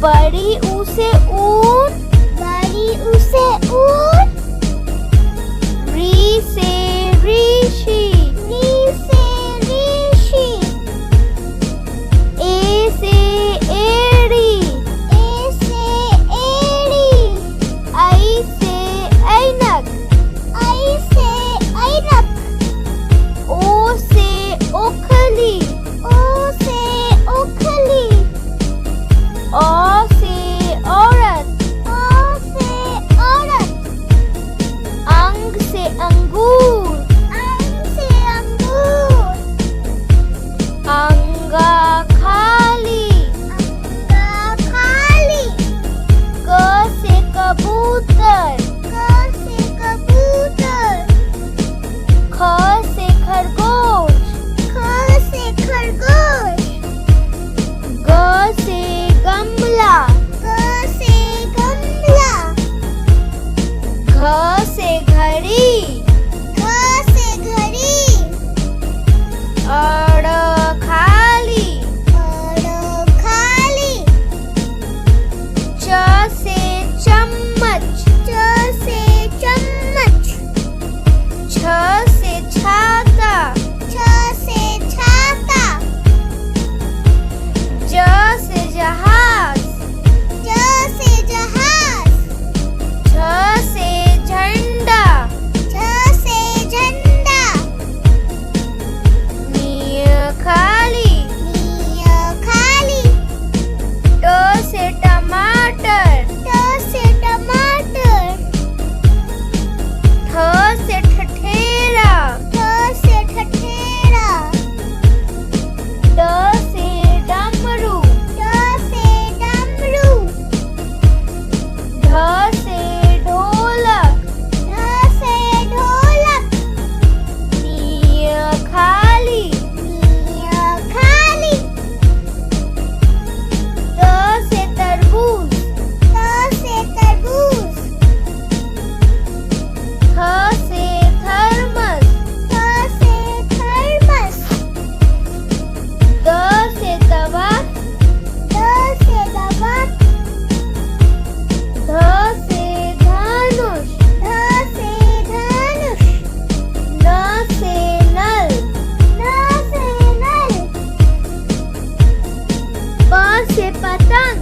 बड़ी ऊ से ऊन, बड़ी ऊ से ऊन। री से ऋषि, री से ऋषि। ए से एड़ी, ए से एड़ी। ऐ से ऐनक, ऐ से ऐनक। ओ से ओखली, ओ से ओखली। औ से औरत, ओ से औरत। अंग से अंगूर, अंग से अंगूर। अंगा खाली, अंगा खाली। क से कबूतर, क से कबूतर। ख से खरगोश, ख से खरगोश। ग से गमला, ग से गमला। घ से घड़ी, घ से घड़ी। अड़ खाली, अड़ खाली। च से चम्मच, च से चम्मच। छ से छाता, छ से छाता। ज से जहाज, ज से जहाज। झ से झंडा, झ से झंडा। नी खाली, नी खाली। ट से टमाटर, ट से टमाटर। ठ से ठठेरा, ठ से ठठेरा। ड से डमरू, ड से डमरू। ढ से ढोलक, ढ से ढोलक। नी खाली, नी खाली। त से तरबूज, त से तरबूज। थ से थर्मस, थ से थर्मस। द से दवा, द से दवा। ध से धनुष, ध से धनुष। न से नल, न से नल। प से पतंग,